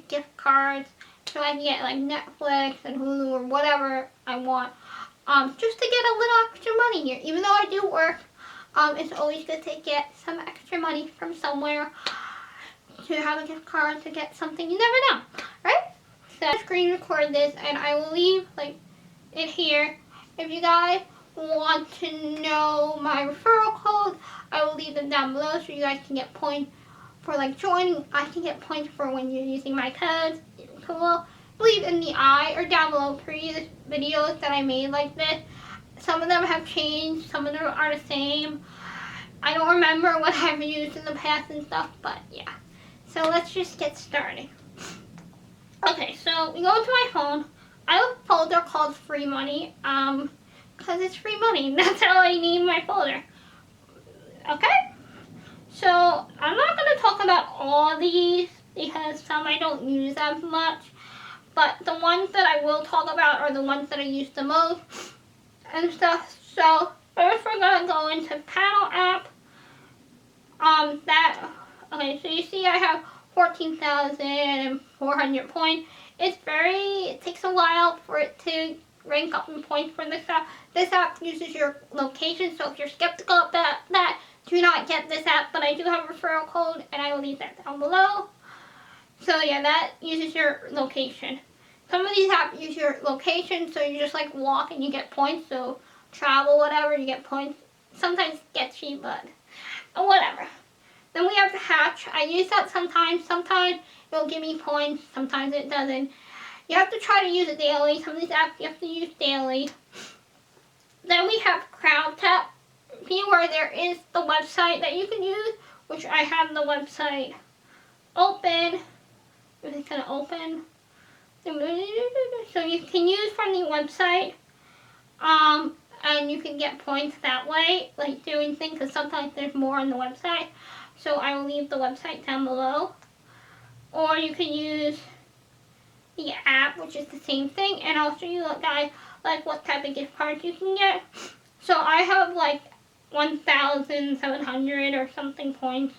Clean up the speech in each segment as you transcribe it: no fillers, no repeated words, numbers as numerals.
gift cards so I can get like Netflix and Hulu or whatever I want. Just to get a little extra money here. Even though I do work, it's always good to get some extra money from somewhere to have a gift card to get something. You never know, right? So I'll screen record this and I will leave like it here. If you guys want to know my referral code, I will leave them down below so you guys can get points for like joining. I can get points for when you're using my codes. Cool. Leave in the eye or down below previous videos that I made like this. Some of them have changed, some of them are the same. I don't remember what I've used in the past and stuff, but yeah. So let's just get started. Okay, so we go into my phone. I have a folder called Free Money, because it's free money. That's how I name my folder. Okay? So I'm not going to talk about all these because some I don't use as much. But the ones that I will talk about are the ones that I use the most and stuff. So first we're going to go into panel app. Okay, so you see I have 14,400 points. It takes a while for it to rank up in points for this app. This app uses your location, so if you're skeptical about that, do not get this app. But I do have a referral code, and I will leave that down below. So yeah, that uses your location. Some of these apps use your location, so you just like walk and you get points. So travel, whatever, you get points. Sometimes sketchy, but whatever. Then we have the hatch. I use that sometimes. Sometimes it'll give me points. Sometimes it doesn't. You have to try to use it daily. Some of these apps you have to use daily. Then we have crowd tap. Where there is the website that you can use, which I have the website open. It's gonna open. So you can use from the website, and you can get points that way, like doing things, because sometimes there's more on the website. So I will leave the website down below. Or you can use the app, which is the same thing, and I'll show you guys like what type of gift cards you can get. So I have like 1,700 or something points.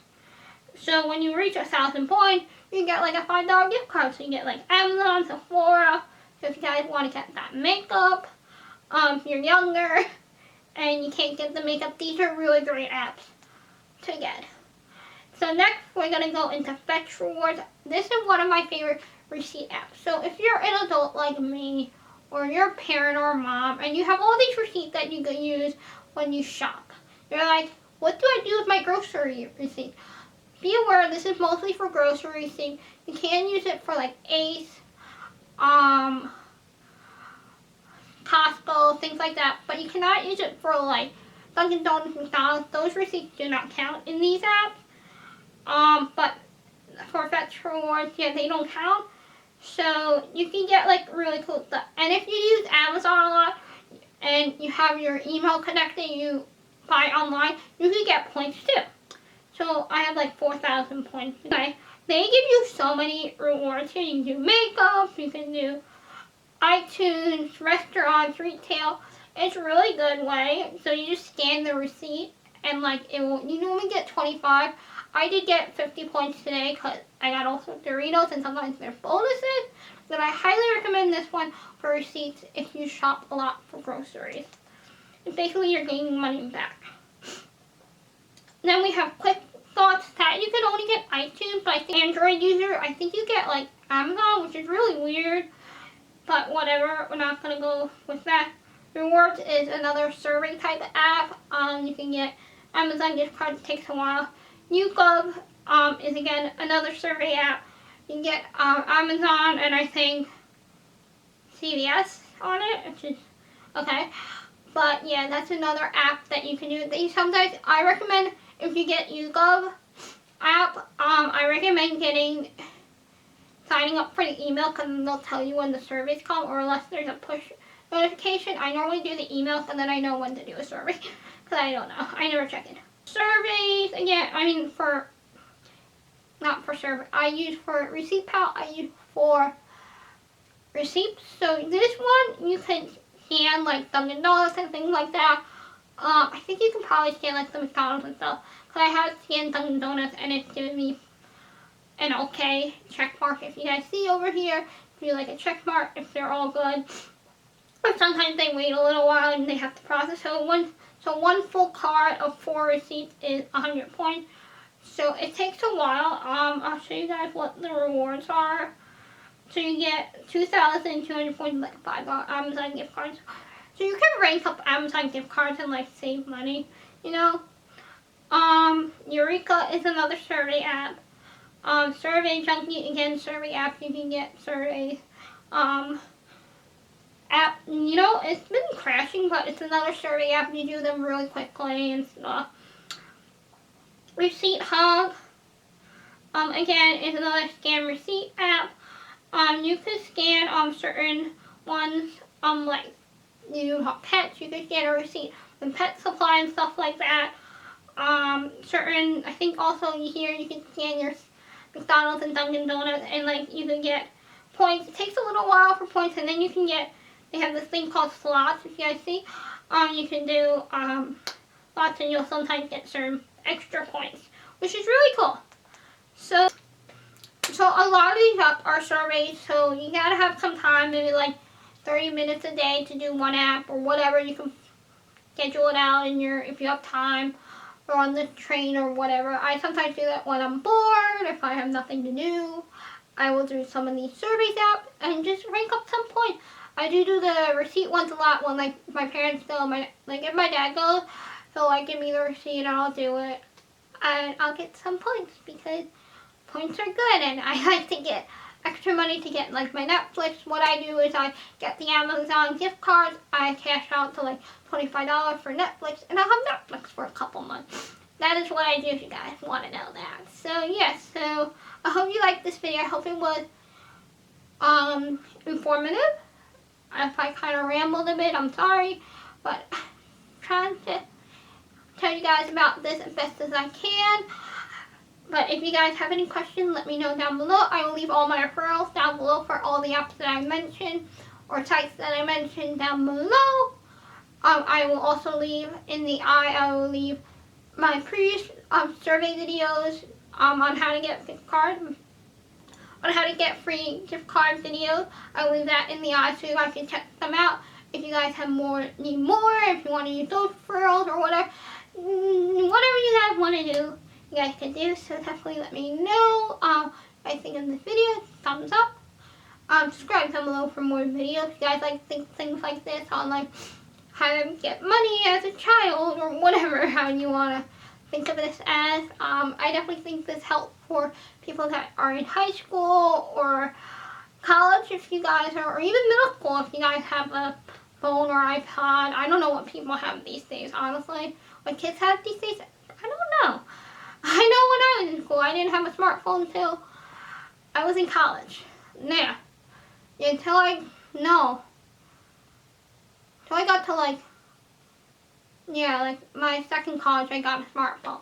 So when you reach 1,000 points, you get like a $5 gift card. So you get like Amazon, Sephora. So if you guys want to get that makeup, if you're younger and you can't get the makeup, these are really great apps to get. So next we're going to go into Fetchrewards. This is one of my favorite receipt apps. So if you're an adult like me, or you're a parent or a mom, and you have all these receipts that you can use when you shop. You're like, what do I do with my grocery receipt? Be aware this is mostly for grocery receipts. You can use it for like Ace, Costco, things like that. But you cannot use it for like Dunkin' Donuts, McDonald's. Those receipts do not count in these apps. But for Fetchrewards, yeah, they don't count. So you can get like really cool stuff. And if you use Amazon a lot and you have your email connected, you buy online, you can get points too. So I have like 4,000 points. Okay. They give you so many rewards here. You can do makeup, you can do iTunes, restaurants, retail. It's a really good way. So you just scan the receipt and like it will, you only get 25. I did get 50 points today because I got also Doritos and sometimes there's bonuses. But I highly recommend this one for receipts if you shop a lot for groceries. And basically you're gaining money back. Then we have QuickThoughts that you can only get iTunes, but I think Android user, I think you get like Amazon, which is really weird. But whatever, we're not going to go with that. Rewards is another survey type of app. You can get Amazon gift cards, it takes a while. YouGov is again another survey app. You can get Amazon and I think CVS on it, which is okay. But yeah, that's another app that you can use. Sometimes I recommend if you get YouGov app, I recommend signing up for the email because they'll tell you when the surveys come, or unless there's a push notification. I normally do the email and then I know when to do a survey because I don't know. I never check it. Surveys, again, I mean not for survey. I use for ReceiptHog. I use for receipts. So this one you can scan like Dunkin' Donuts and things like that. I think you can probably scan like the McDonald's and stuff. Because I have scanned Dunkin' Donuts and it's giving me an okay check mark. If you guys see over here, do like a check mark if they're all good. Or sometimes they wait a little while and they have to process. So one full card of 4 receipts is 100 points. So it takes a while. I'll show you guys what the rewards are. So you get 2,200 points, like $5 Amazon gift cards. So you can rank up Amazon gift cards and like save money, you know. Eureka is another survey app. Surveyjunkie, again, survey app. You can get surveys. App, you know, it's been crashing, but it's another survey app. You do them really quickly and stuff. ReceiptHog, again, is another scan receipt app. You can scan certain ones, like you have pets. You can scan a receipt with pet supply and stuff like that. Certain, I think also here you can scan your McDonald's and Dunkin' Donuts, and like you can get points. It takes a little while for points, and then you can get. They have this thing called slots. If you guys see, you can do slots, and you'll sometimes get certain extra points, which is really cool. So a lot of these apps are surveys, so you gotta have some time, maybe like 30 minutes a day to do one app or whatever. You can schedule it out in if you have time, or on the train or whatever. I sometimes do that when I'm bored. If I have nothing to do, I will do some of these surveys apps and just rank up some points. I do the receipt ones a lot when like my parents go, if my dad goes, he'll like give me the receipt and I'll do it, and I'll get some points because points are good, and I like to get extra money to get like my Netflix. What I do is I get the Amazon gift cards, I cash out to like $25 for Netflix, and I'll have Netflix for a couple months. That is what I do if you guys want to know that. So yeah, so I hope you liked this video. I hope it was informative. If I kind of rambled a bit, I'm sorry, but I'm trying to tell you guys about this as best as I can. But if you guys have any questions, let me know down below. I will leave all my referrals down below for all the apps that I mentioned or sites that I mentioned down below. I will also leave in the I will leave my previous survey videos on how to get gift cards, on how to get free gift card videos. I will leave that in the eye so you guys can check them out. If you guys have need more, if you want to use those referrals or whatever you guys want to do, you guys can do. So definitely let me know. What I think of this video. Thumbs up. Subscribe down below for more videos. If you guys like things like this on like how to get money as a child or whatever, how you want to think of this as. I definitely think this helps for people that are in high school or college, if you guys are, or even middle school, if you guys have a phone or iPod. I don't know what people have these days, honestly. What kids have these days, I don't know. I know when I was in school, I didn't have a smartphone until I was in college. Yeah. Until I got to like my second college, I got a smartphone.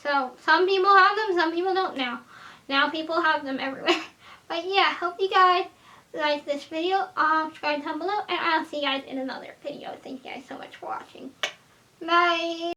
So some people have them, some people don't now. Now people have them everywhere. But yeah, hope you guys like this video. Subscribe down below, and I'll see you guys in another video. Thank you guys so much for watching. Bye.